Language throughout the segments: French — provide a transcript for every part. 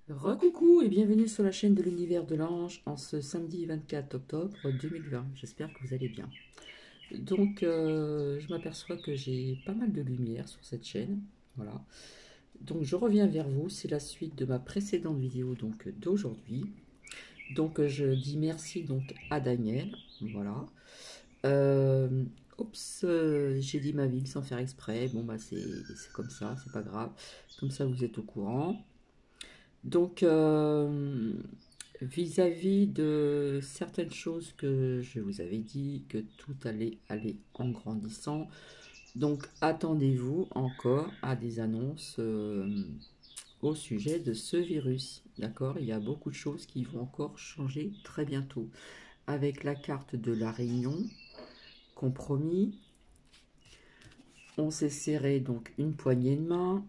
Recoucou et bienvenue sur la chaîne de l'univers de l'ange en ce samedi 24 octobre 2020. J'espère que vous allez bien. Donc, je m'aperçois que j'ai pas mal de lumière sur cette chaîne. Voilà. Donc, je reviens vers vous. C'est la suite de ma précédente vidéo donc d'aujourd'hui. Donc, je dis merci donc à Daniel. Voilà. Euh, Oups, j'ai dit ma ville sans faire exprès. Bon, bah, c'est comme ça, c'est pas grave. Comme ça, vous êtes au courant. Donc, vis-à-vis de certaines choses que je vous avais dit, que tout allait aller en grandissant, donc attendez-vous encore à des annonces au sujet de ce virus. D'accord? Il y a beaucoup de choses qui vont encore changer très bientôt. Avec la carte de la Réunion, compromis, on s'est serré donc une poignée de main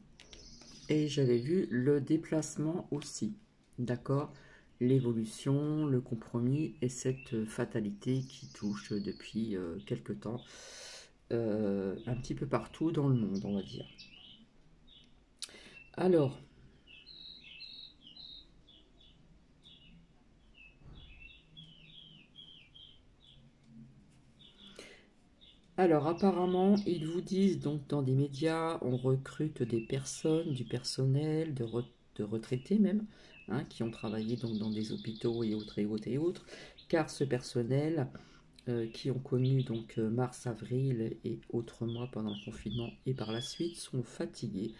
et j'avais vu le déplacement aussi. D'accord? L'évolution, le compromis et cette fatalité qui touche depuis quelque temps un petit peu partout dans le monde, on va dire. Alors, alors apparemment, ils vous disent donc dans des médias, on recrute des personnes, du personnel, de retraités même, hein, qui ont travaillé donc dans des hôpitaux et autres et autres et autres, car ce personnel qui ont connu donc mars, avril et autres mois pendant le confinement et par la suite sont fatigués.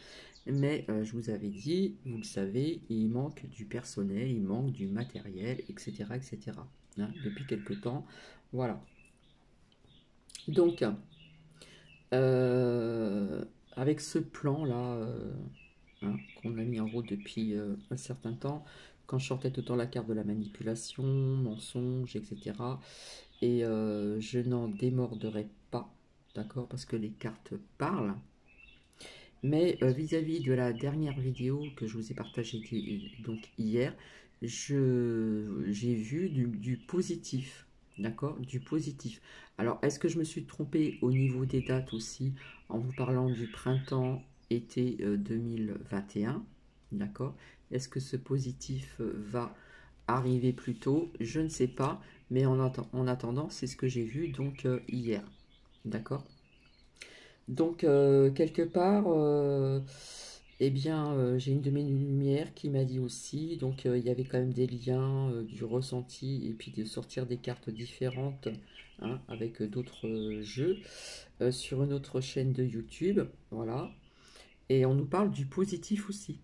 Mais je vous avais dit, vous le savez, il manque du personnel, il manque du matériel, etc. etc. Hein, depuis quelque temps. Voilà. Donc, euh, avec ce plan-là hein, qu'on a mis en route depuis un certain temps, quand je sortais tout le temps la carte de la manipulation, mensonge, etc. Et je n'en démordrai pas, d'accord, parce que les cartes parlent. Mais vis-à-vis de la dernière vidéo que je vous ai partagée donc hier, j'ai vu du positif, d'accord, du positif. Alors, est-ce que je me suis trompée au niveau des dates aussi en vous parlant du printemps-été 2021, d'accord? Est-ce que ce positif va arriver plus tôt? Je ne sais pas, mais en attendant, c'est ce que j'ai vu donc hier, d'accord? Donc, quelque part, eh bien, j'ai une de mes lumières qui m'a dit aussi, donc il y avait quand même des liens, du ressenti, et puis de sortir des cartes différentes, hein, avec d'autres jeux, sur une autre chaîne de YouTube, voilà. Et on nous parle du positif aussi.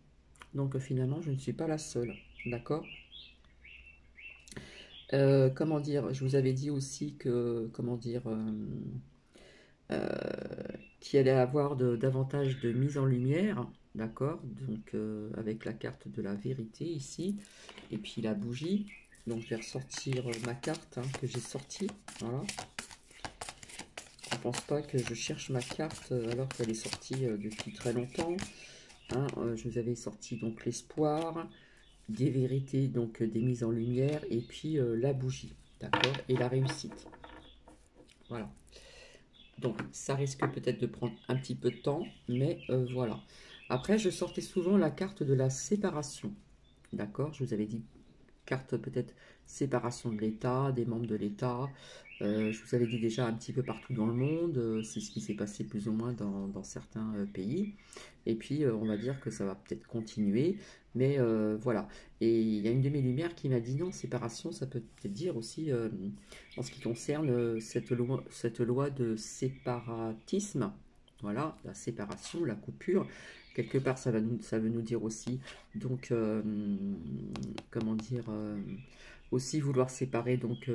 Donc finalement, je ne suis pas la seule, d'accord? Comment dire, je vous avais dit aussi que, comment dire, euh, qu'il allait avoir davantage de mise en lumière, d'accord? Donc avec la carte de la vérité ici, et puis la bougie. Donc je vais ressortir ma carte hein, que j'ai sortie, voilà. Je ne pense pas que je cherche ma carte alors qu'elle est sortie depuis très longtemps. Hein. Je vous avais sorti donc l'espoir, des vérités, donc des mises en lumière, et puis la bougie, d'accord? Et la réussite. Voilà. Donc ça risque peut-être de prendre un petit peu de temps, mais voilà. Après, je sortais souvent la carte de la séparation. D'accord? Je vous avais dit carte peut-être séparation de l'État, des membres de l'État. Je vous avais dit déjà un petit peu partout dans le monde. C'est ce qui s'est passé plus ou moins dans certains pays. Et puis, on va dire que ça va peut-être continuer. Mais voilà. Et il y a une de mes lumières qui m'a dit non, séparation, ça peut peut-être dire aussi, en ce qui concerne cette loi de séparatisme. Voilà, la séparation, la coupure. Quelque part, ça veut nous dire aussi, donc, comment dire, aussi vouloir séparer donc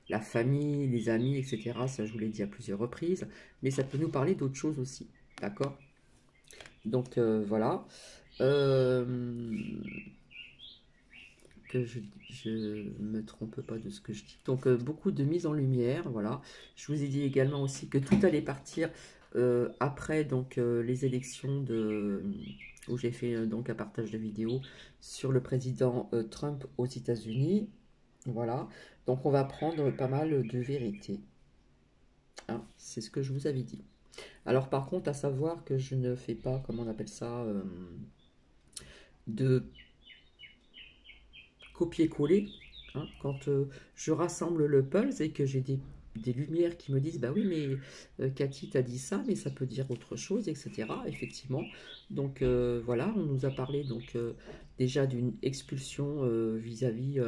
la famille, les amis, etc. Ça, je vous l'ai dit à plusieurs reprises. Mais ça peut nous parler d'autres choses aussi. D'accord? Donc voilà. Euh, que je me trompe pas de ce que je dis. Donc beaucoup de mise en lumière, voilà. Je vous ai dit également aussi que tout allait partir après donc les élections où j'ai fait donc un partage de vidéos sur le président Trump aux États-Unis. Voilà. Donc on va prendre pas mal de vérité. Hein, c'est ce que je vous avais dit. Alors par contre, à savoir que je ne fais pas, comment on appelle ça, de copier-coller. Hein, quand je rassemble le puzzle et que j'ai des lumières qui me disent, bah oui, mais Cathy t'a dit ça, mais ça peut dire autre chose, etc. Effectivement. Donc voilà, on nous a parlé donc déjà d'une expulsion vis-à-vis,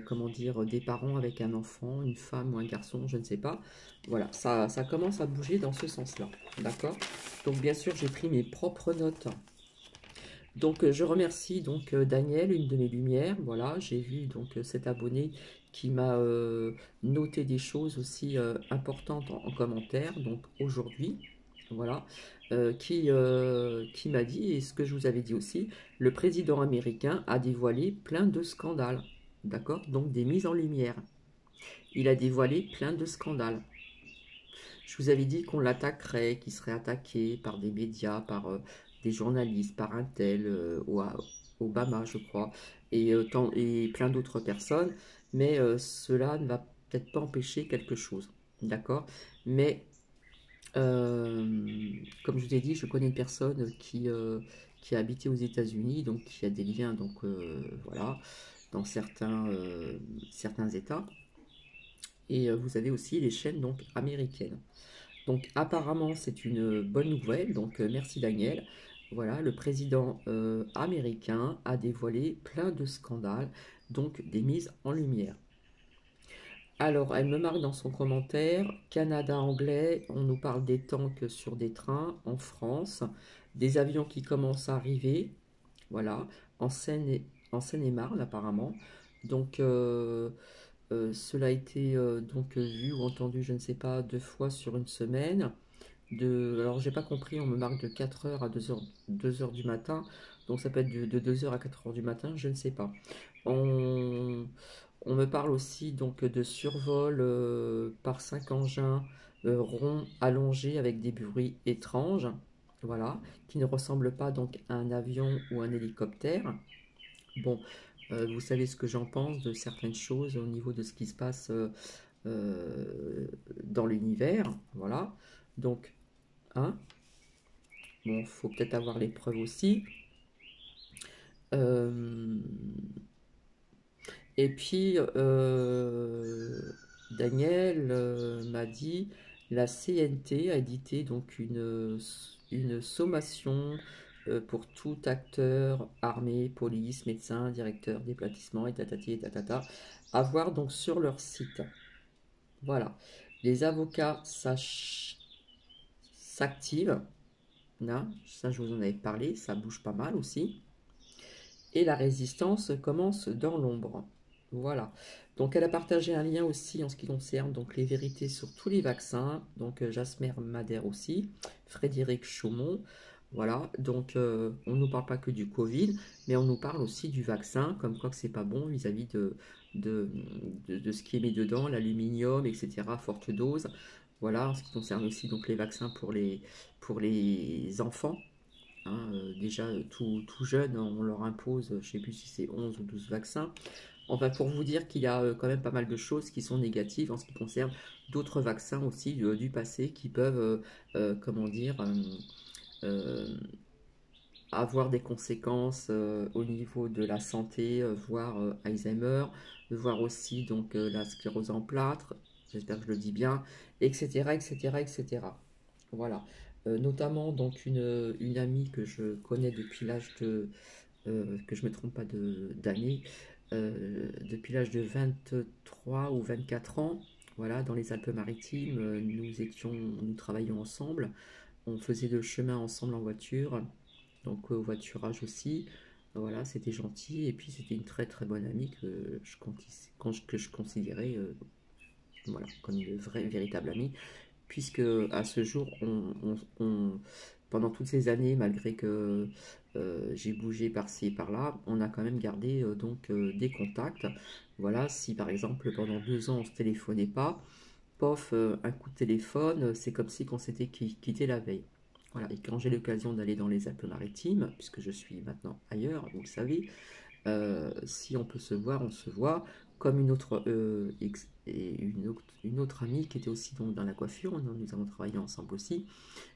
comment dire, des parents avec un enfant, une femme ou un garçon, je ne sais pas. Voilà, ça commence à bouger dans ce sens-là. D'accord? Donc bien sûr, j'ai pris mes propres notes. Donc je remercie donc Daniel, une de mes lumières. Voilà, j'ai vu donc cet abonné qui m'a noté des choses aussi importantes en commentaire, donc aujourd'hui, voilà, qui m'a dit, et ce que je vous avais dit aussi, le président américain a dévoilé plein de scandales, d'accord? Donc des mises en lumière. Il a dévoilé plein de scandales. Je vous avais dit qu'on l'attaquerait, qu'il serait attaqué par des médias, par des journalistes, par un tel, Obama, je crois, et plein d'autres personnes. Mais cela ne va peut-être pas empêcher quelque chose. D'accord? Mais, comme je vous ai dit, je connais une personne qui a habité aux États-Unis, donc qui a des liens, donc voilà, dans certains États. Et vous avez aussi les chaînes donc américaines. Donc apparemment c'est une bonne nouvelle, donc merci Daniel. Voilà, le président américain a dévoilé plein de scandales, donc des mises en lumière. Alors, elle me marque dans son commentaire, Canada anglais, on nous parle des tanks sur des trains en France, des avions qui commencent à arriver, voilà, en Seine-et-Marne apparemment. Donc, cela a été donc vu ou entendu, je ne sais pas, 2 fois sur une semaine. Alors j'ai pas compris, on me marque de 4 heures à 2 heures du matin, donc ça peut être de 2 heures à 4 heures du matin, je ne sais pas. On, on me parle aussi donc de survol par 5 engins ronds allongés avec des bruits étranges, voilà, qui ne ressemblent pas donc à un avion ou un hélicoptère. Bon, vous savez ce que j'en pense de certaines choses au niveau de ce qui se passe dans l'univers, voilà. Donc, hein, bon, faut peut-être avoir les preuves aussi. Euh, et puis, Daniel m'a dit, la CNT a édité donc une sommation pour tout acteur, armée, police, médecin, directeur, déplacement, et tatati et tatata, à voir donc sur leur site. Voilà. Les avocats s'activent. Là, ça je vous en avais parlé, ça bouge pas mal aussi. Et la résistance commence dans l'ombre. Voilà. Donc elle a partagé un lien aussi en ce qui concerne donc les vérités sur tous les vaccins. Donc Jasmer Madère aussi, Frédéric Chaumont. Voilà. Donc on ne nous parle pas que du Covid, mais on nous parle aussi du vaccin, comme quoi que c'est pas bon vis-à-vis de, de ce qui est mis dedans, l'aluminium, etc. Forte dose. Voilà, en ce qui concerne aussi donc les vaccins pour les enfants. Hein, déjà, tout jeune, on leur impose, je ne sais plus si c'est 11 ou 12 vaccins. Enfin, pour vous dire qu'il y a quand même pas mal de choses qui sont négatives en ce qui concerne d'autres vaccins aussi du passé qui peuvent, comment dire, euh, avoir des conséquences au niveau de la santé, voire Alzheimer, voire aussi donc la sclérose en plâtre, j'espère que je le dis bien, etc., etc., etc. Voilà. Notamment donc une amie que je connais depuis l'âge de, que je ne me trompe pas d'année, depuis l'âge de 23 ou 24 ans, voilà, dans les Alpes-Maritimes, nous travaillions ensemble, on faisait le chemin ensemble en voiture, donc au voiturage aussi. Voilà, c'était gentil et puis c'était une très très bonne amie que je considérais voilà, comme une vraie véritable amie, puisque à ce jour, pendant toutes ces années, malgré que j'ai bougé par-ci et par-là, on a quand même gardé donc des contacts. Voilà, si par exemple pendant 2 ans on ne se téléphonait pas, pof, un coup de téléphone, c'est comme si on s'était quitté la veille. Voilà, et quand j'ai l'occasion d'aller dans les Alpes-Maritimes, puisque je suis maintenant ailleurs, vous le savez, si on peut se voir, on se voit. Comme une autre amie qui était aussi dans la coiffure, nous avons travaillé ensemble aussi,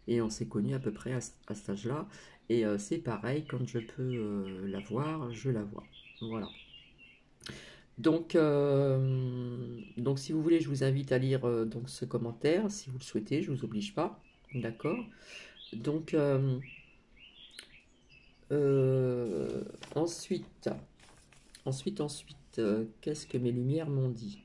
et on s'est connus à peu près à cet âge-là. Et c'est pareil, quand je peux la voir, je la vois. Voilà. Donc si vous voulez, je vous invite à lire donc ce commentaire, si vous le souhaitez, je vous oblige pas, d'accord? Donc euh, ensuite, qu'est-ce que mes lumières m'ont dit?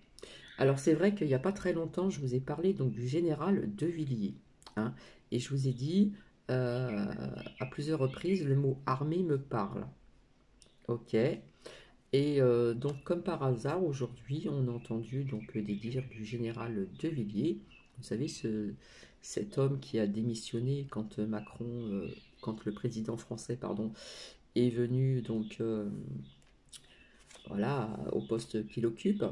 Alors c'est vrai qu'il n'y a pas très longtemps, je vous ai parlé donc du général de Villiers, hein, et je vous ai dit à plusieurs reprises le mot armée me parle, ok? Et donc, comme par hasard, aujourd'hui, on a entendu donc des dires du général de Villiers. Vous savez, cet homme qui a démissionné quand quand le président français, pardon, est venu donc voilà au poste qu'il occupe.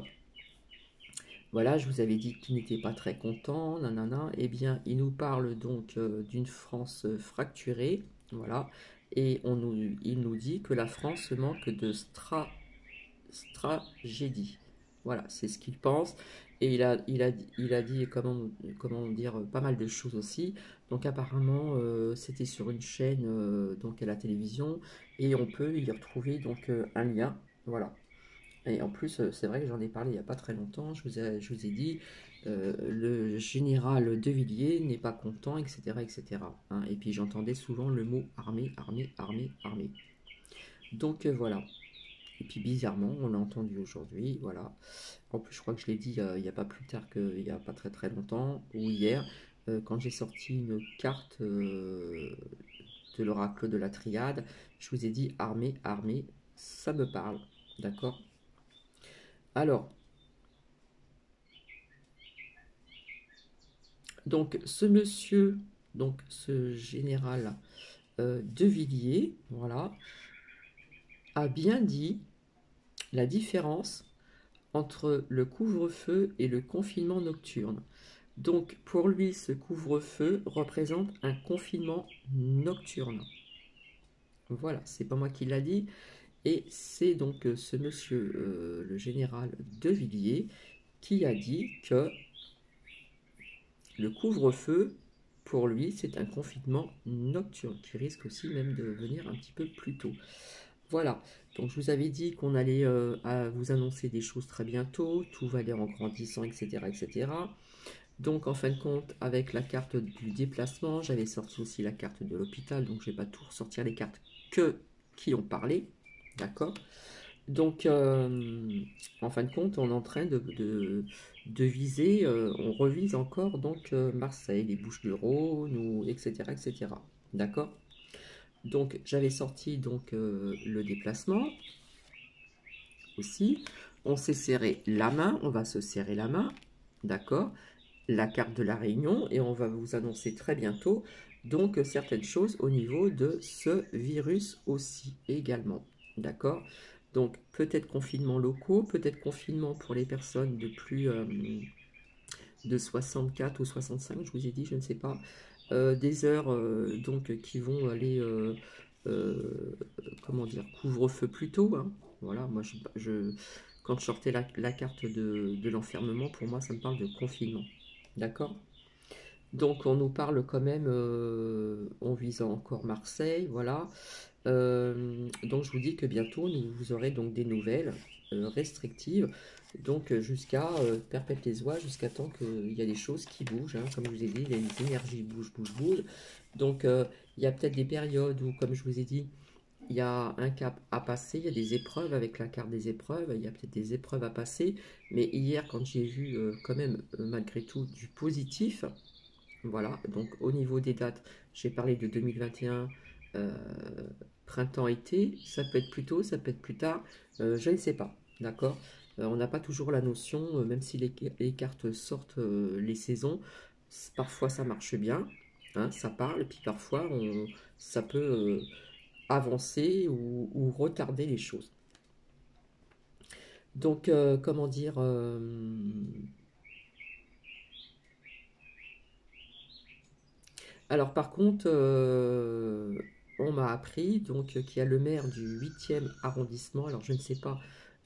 Voilà, je vous avais dit qu'il n'était pas très content, nanana. Eh bien, il nous parle donc d'une France fracturée, voilà, et il nous dit que la France manque de tragédie. Voilà, c'est ce qu'il pense. Et il a dit comment dire, pas mal de choses aussi. Donc apparemment, c'était sur une chaîne donc à la télévision et on peut y retrouver donc un lien. Voilà. Et en plus, c'est vrai que j'en ai parlé il n'y a pas très longtemps. Je vous ai dit, le général de Villiers n'est pas content, etc., etc. Hein. Et puis j'entendais souvent le mot armée, armée, armée, armée. Donc voilà. Et puis bizarrement, on l'a entendu aujourd'hui, voilà. En plus, je crois que je l'ai dit il n'y a pas plus tard qu'il n'y a pas très très longtemps, ou hier, quand j'ai sorti une carte de l'oracle de la triade, je vous ai dit armée, armée, ça me parle, d'accord? Alors, donc ce monsieur, donc ce général de Villiers, voilà, a bien dit la différence entre le couvre-feu et le confinement nocturne. Donc pour lui, ce couvre-feu représente un confinement nocturne. Voilà, c'est pas moi qui l'a dit. Et c'est donc ce monsieur, le général de Villiers, qui a dit que le couvre-feu, pour lui, c'est un confinement nocturne, qui risque aussi même de venir un petit peu plus tôt. Voilà, donc je vous avais dit qu'on allait vous annoncer des choses très bientôt, tout va aller en grandissant, etc., etc. Donc en fin de compte, avec la carte du déplacement, j'avais sorti aussi la carte de l'hôpital, donc je ne vais pas tout ressortir les cartes qui ont parlé, d'accord? Donc en fin de compte, on est en train de viser, on revise encore donc Marseille, les Bouches-du-Rhône, etc., etc. D'accord? Donc j'avais sorti donc le déplacement aussi. On s'est serré la main, on va se serrer la main, d'accord? La carte de la Réunion et on va vous annoncer très bientôt donc certaines choses au niveau de ce virus aussi également. D'accord? Donc peut-être confinement locaux, peut-être confinement pour les personnes de plus de 64 ou 65, je vous ai dit, je ne sais pas. Des heures donc qui vont aller comment dire couvre-feu plus tôt. Hein. Voilà, moi quand je sortais la carte de l'enfermement, pour moi ça me parle de confinement. D'accord? Donc on nous parle quand même, en visant encore Marseille, voilà. Donc je vous dis que bientôt vous aurez donc des nouvelles restrictives, donc jusqu'à perpète les oies, jusqu'à temps qu'il y a des choses qui bougent, hein. Comme je vous ai dit, les énergies bougent, bougent, bougent. Donc il y a peut-être des périodes où, comme je vous ai dit, il y a un cap à passer, il y a des épreuves avec la carte des épreuves, il y a peut-être des épreuves à passer, mais hier quand j'ai vu quand même malgré tout du positif, voilà, donc au niveau des dates, j'ai parlé de 2021, euh, printemps-été, ça peut être plus tôt, ça peut être plus tard, je ne sais pas, d'accord. On n'a pas toujours la notion, même si les cartes sortent les saisons, parfois ça marche bien, hein, ça parle, et puis parfois ça peut avancer ou retarder les choses. Donc, comment dire, alors par contre, on m'a appris donc qu'il y a le maire du 8e arrondissement, alors je ne sais pas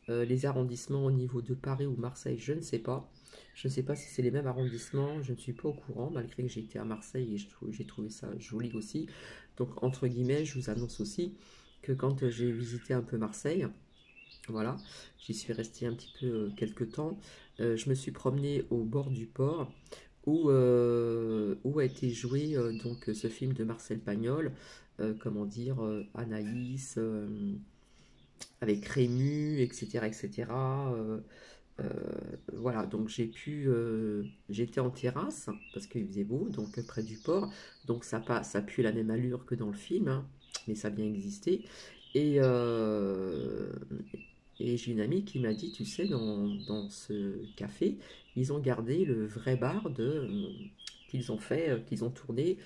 les arrondissements au niveau de Paris ou Marseille, je ne sais pas. Je ne sais pas si c'est les mêmes arrondissements, je ne suis pas au courant, malgré que j'ai été à Marseille et j'ai trouvé ça joli aussi. Donc entre guillemets, je vous annonce aussi que quand j'ai visité un peu Marseille, Voilà, j'y suis resté un petit peu quelques temps. Je me suis promené au bord du port où a été joué donc ce film de Marcel Pagnol, comment dire, Anaïs, avec Rému, etc., etc. Euh, voilà, donc j'étais en terrasse parce qu'il faisait beau, donc près du port, donc ça pue la même allure que dans le film, hein, mais ça a bien existé. Et, euh, et j'ai une amie qui m'a dit, tu sais, dans ce café, ils ont gardé le vrai bar qu'ils ont fait, qu'ils ont tourné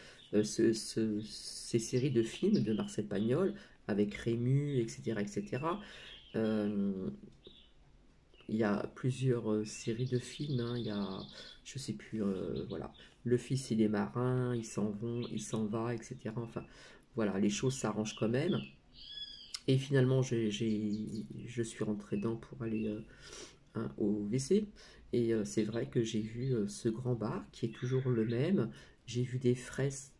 ces séries de films de Marcel Pagnol avec Rému, etc., etc. Euh, il y a plusieurs séries de films, hein. Il y a, je sais plus, voilà, le fils il est marin, ils s'en vont, il s'en va, etc. Enfin, voilà, les choses s'arrangent quand même. Et finalement, je suis rentré dedans pour aller hein, au WC. Et c'est vrai que j'ai vu ce grand bar qui est toujours le même. J'ai vu des fresques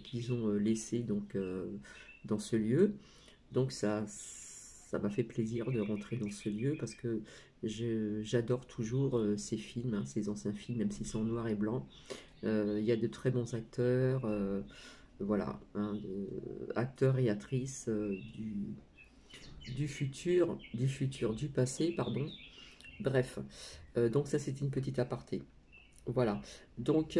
qu'ils ont laissées donc, dans ce lieu. Donc ça m'a fait plaisir de rentrer dans ce lieu parce que j'adore toujours ces films, hein, ces anciens films, même s'ils sont en noir et blanc. Il y a de très bons acteurs, voilà, hein, acteurs et actrices du passé, pardon. Bref, donc ça c'est une petite aparté. Voilà. Donc,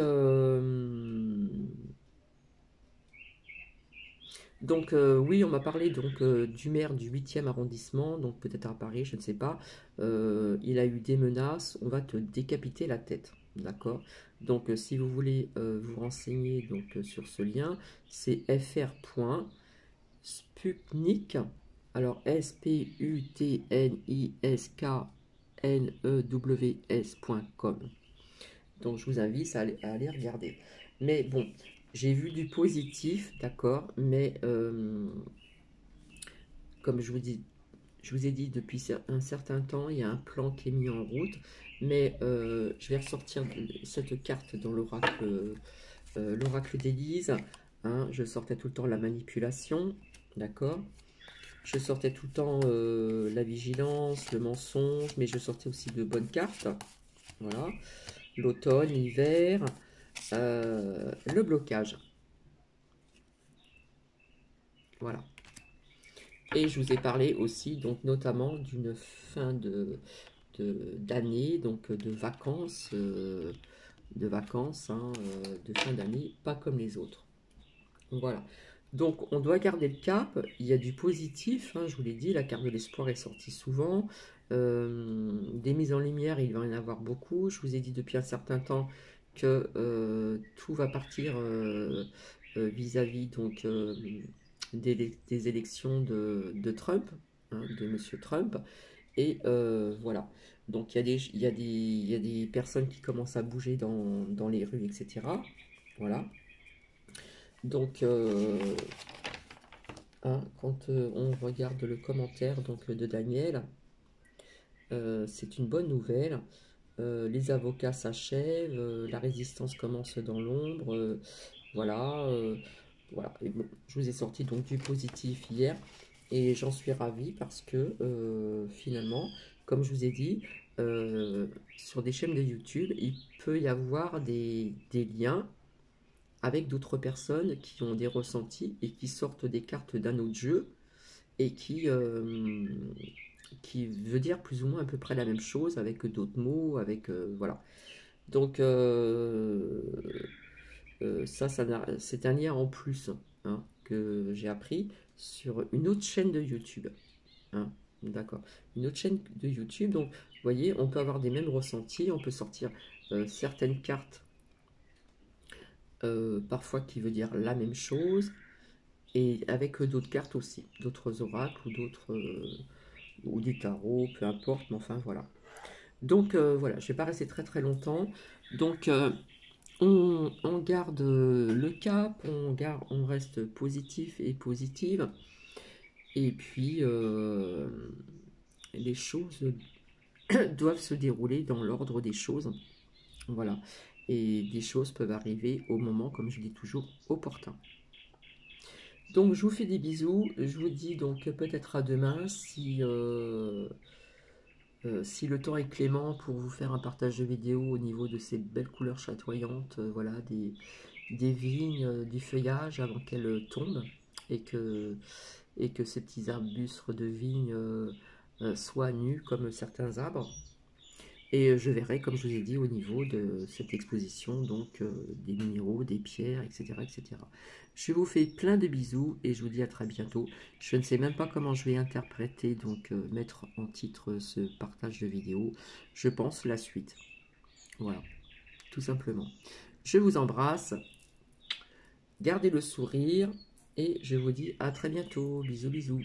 oui, on m'a parlé donc du maire du 8e arrondissement, donc peut-être à Paris, je ne sais pas. Il a eu des menaces, on va te décapiter la tête. D'accord? Donc si vous voulez vous renseigner donc, sur ce lien, c'est fr.sputnik, alors sputnisknews.com. Donc je vous invite à aller regarder. Mais bon, j'ai vu du positif, d'accord, mais comme je vous ai dit depuis un certain temps, il y a un plan qui est mis en route, mais je vais ressortir cette carte dans l'oracle d'Élise. Hein, je sortais tout le temps la manipulation, d'accord. Je sortais tout le temps la vigilance, le mensonge, mais je sortais aussi de bonnes cartes. Voilà. L'automne, l'hiver, le blocage. Voilà. Et je vous ai parlé aussi, donc notamment d'une fin d'année, donc de vacances, hein, de fin d'année, pas comme les autres. Voilà. Donc on doit garder le cap. Il y a du positif, hein, je vous l'ai dit, la carte de l'espoir est sortie souvent. Des mises en lumière, il va y en avoir beaucoup. Je vous ai dit depuis un certain temps que tout va partir vis-à-vis donc des élections de Trump, hein, de Monsieur Trump. Et voilà. Donc il y a des personnes qui commencent à bouger dans les rues, etc. Voilà. Donc hein, quand on regarde le commentaire donc, de Daniel, c'est une bonne nouvelle. Les avocats s'achèvent, la résistance commence dans l'ombre. Voilà, voilà. Et bon, je vous ai sorti donc du positif hier et j'en suis ravi parce que finalement, comme je vous ai dit, sur des chaînes de YouTube, il peut y avoir des liens avec d'autres personnes qui ont des ressentis et qui sortent des cartes d'un autre jeu et qui veut dire plus ou moins à peu près la même chose avec d'autres mots, avec voilà. Donc c'est un lien en plus hein, que j'ai appris sur une autre chaîne de YouTube. Hein, d'accord. Une autre chaîne de YouTube. Donc, vous voyez, on peut avoir des mêmes ressentis. On peut sortir certaines cartes parfois qui veut dire la même chose. Et avec d'autres cartes aussi. D'autres oracles ou d'autres... ou du tarot, peu importe. Mais enfin, voilà. Donc, voilà. Je ne vais pas rester très très longtemps. Donc, on garde le cap, on reste positif et positive, et puis les choses doivent se dérouler dans l'ordre des choses, voilà. Et des choses peuvent arriver au moment, comme je dis toujours, opportun. Donc, je vous fais des bisous. Je vous dis donc peut-être à demain si le temps est clément pour vous faire un partage de vidéo au niveau de ces belles couleurs chatoyantes, voilà, des vignes, du feuillage avant qu'elles tombent et que ces petits arbustes de vigne soient nus comme certains arbres. Et je verrai, comme je vous ai dit, au niveau de cette exposition, donc des minéraux, des pierres, etc., etc. Je vous fais plein de bisous et je vous dis à très bientôt. Je ne sais même pas comment je vais interpréter, donc mettre en titre ce partage de vidéo. Je pense la suite. Voilà, tout simplement. Je vous embrasse, gardez le sourire et je vous dis à très bientôt. Bisous, bisous.